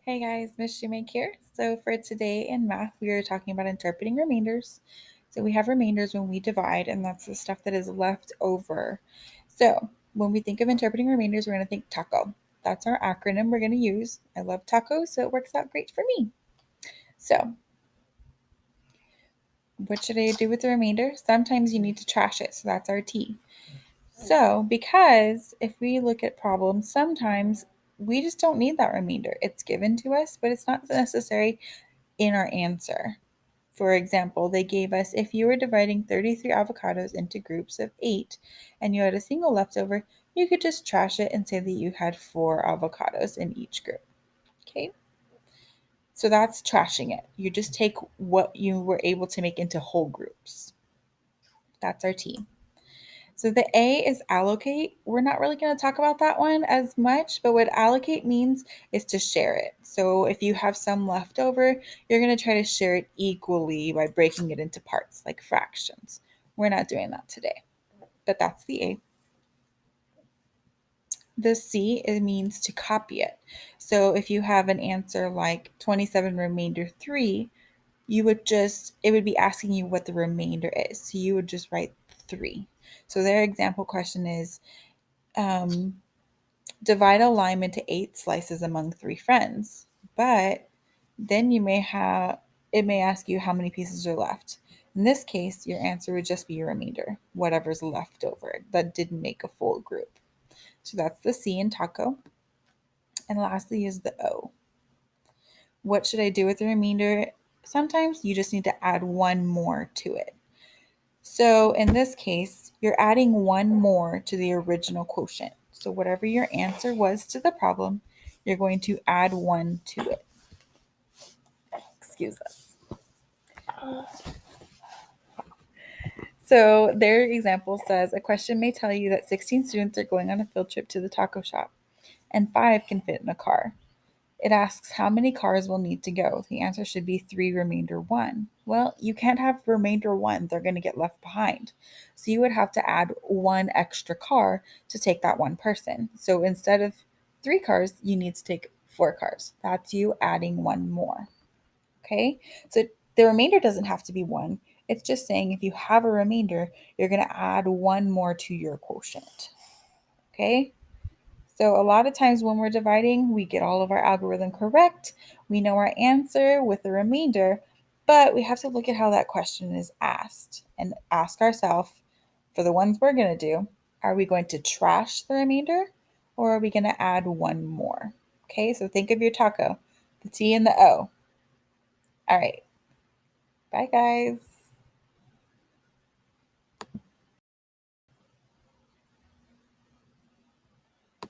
Hey guys, Miss Shoemake here. So for today in math, we are talking about interpreting remainders. So we have remainders when we divide, and that's the stuff that is left over. So when we think of interpreting remainders, we're going to think TACO. That's our acronym we're going to use. I love tacos, so it works out great for me. So what should I do with the remainder? Sometimes you need to trash it, so that's our T. So because if we look at problems, sometimes we just don't need that remainder. It's given to us, but it's not necessary in our answer. For example, they gave us if you were dividing 33 avocados into groups of 8 and you had a single leftover, you could just trash it and say that you had 4 avocados in each group. Okay? So that's trashing it. You just take what you were able to make into whole groups. That's our T. So the A is allocate. We're not really going to talk about that one as much, but what allocate means is to share it. So if you have some left over, you're going to try to share it equally by breaking it into parts like fractions. We're not doing that today, but that's the A. The C, it means to copy it. So if you have an answer like 27 remainder 3, it would be asking you what the remainder is. So you would just write 3. So their example question is, divide a lime into 8 slices among 3 friends. But then it may ask you how many pieces are left. In this case, your answer would just be your remainder, whatever's left over that didn't make a full group. So that's the C in taco. And lastly is the O. What should I do with the remainder? Sometimes you just need to add one more to it. So in this case, you're adding one more to the original quotient. So whatever your answer was to the problem, you're going to add one to it. Excuse us. So their example says a question may tell you that 16 students are going on a field trip to the taco shop and 5 can fit in a car. It asks how many cars will need to go. The answer should be 3 remainder 1. Well, you can't have remainder 1. They're going to get left behind. So you would have to add one extra car to take that one person. So instead of 3 cars, you need to take 4 cars. That's you adding one more. Okay? So the remainder doesn't have to be 1. It's just saying if you have a remainder, you're going to add one more to your quotient. Okay? So a lot of times when we're dividing, we get all of our algorithm correct. We know our answer with the remainder, but we have to look at how that question is asked and ask ourselves for the ones we're going to do, are we going to trash the remainder or are we going to add one more? Okay, so think of your taco, the T and the O. All right. Bye, guys.